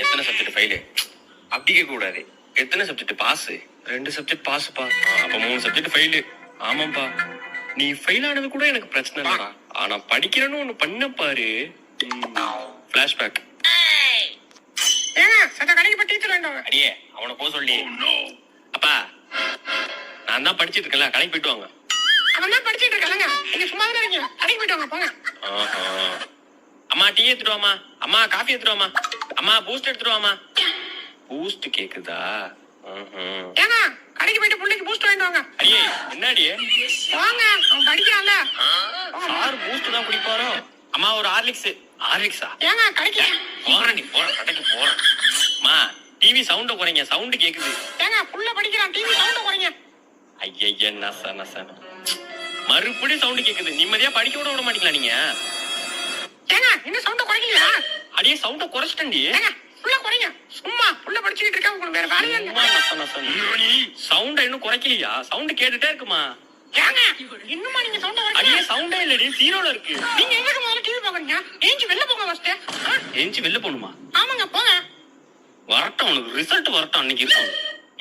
எத்தனை subject fail? அப்படி கேட்க கூடாது. எத்தனை சப்ஜெக்ட் பாஸ்? 2 சப்ஜெக்ட் பாஸ்ப்பா. அப்ப 3 சப்ஜெக்ட் ஃபெயிலு. ஆமாப்பா. நீ ஃபெயில் ஆனது கூட எனக்கு பிரச்சனை இல்லடா. ஆனா படிக்கிறேன்னு ஒண்ணு பண்ண பாரு. பிளாஷ்பேக். அடியே அவனை போக சொல்லி. அப்பா நான் தான் படிச்சிட்டு இருக்கல, கடைக்கு போயிட்டு வாங்க. அவன் தான் படிச்சிட்டு இருக்கலங்க, நீங்க சும்மா தான் இருக்கீங்க, கடைக்கு போயிட்டு வாங்க போங்க. அம்மா டீ எடுத்துட்டு வாமா, அம்மா காஃபி எடுத்துட்டு வாமா, அம்மா பூஸ்ட் எடுத்துட்டு வாமா. பூஸ்ட் கேக்குதா? ஏங்க கடைக்கு போயிட்டு புள்ளைக்கு பூஸ்ட் வாங்கிட்டு வாங்க. அடியே என்னடி வாங்க, அவன் படிக்கிறான்ல. சார் பூஸ்ட் தான் குடிப்பாரோ? அம்மா ஒரு ஹார்லிக்ஸ். ஹார்லிக்ஸா? ஏங்க கடைக்கு போறேன், நீ போற கடைக்கு போறேன். அம்மா டிவி சவுண்ட குறைங்க, சவுண்ட் கேக்குது. ஏங்க புள்ள படிக்கிறான், டிவி சவுண்ட குறைங்க. ஐயய்ய நச நச மறுபடியும் சவுண்ட் கேக்குது. நிம்மதியா படிக்க விட மாட்டீங்களா நீங்க? ஏங்க இன்னும் சவுண்ட குறைக்கலையா? அடியே சவுண்ட குறைச்சிட்டேன்டி. ஏங்க புள்ள குறைங்க, சும்மா புள்ள படிச்சிட்டு இருக்கா, உங்களுக்கு வேற வேலையே இல்ல. சவுண்ட இன்னும் குறைக்கலையா? சவுண்ட் கேட்டுட்டே இருக்குமா? ஏங்க இன்னுமா நீங்க சவுண்ட குறைக்கல? அடியே சவுண்டே இல்லடி, ஜீரோல இருக்கு. நீங்க எங்க முதல்ல டிவி பாக்குறீங்க? ஏஞ்சி வெளில போங்க ஃபர்ஸ்ட். ஏஞ்சி வெளில போணுமா? ஆமாங்க போங்க. வரட்டும், உனக்கு ரிசல்ட் வரட்டும், அன்னைக்கு இருக்கும்.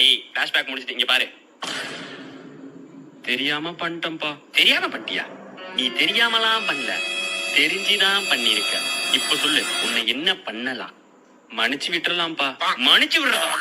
ஏய் பிளாஷ்பேக் முடிச்சிட்டு இங்க பாரு. தெரியாம பண்ணிட்டேன்பா. தெரியாம பண்ணிட்டியா? நீ தெரியாமலாம் பண்ணல, தெரிஞ்சுதான் பண்ணிருக்க. இப்ப சொல்லு, உன்னை என்ன பண்ணலாம்? மன்னிச்சு விட்டுறலாம்ப்பா. மன்னிச்சு விடுறதா?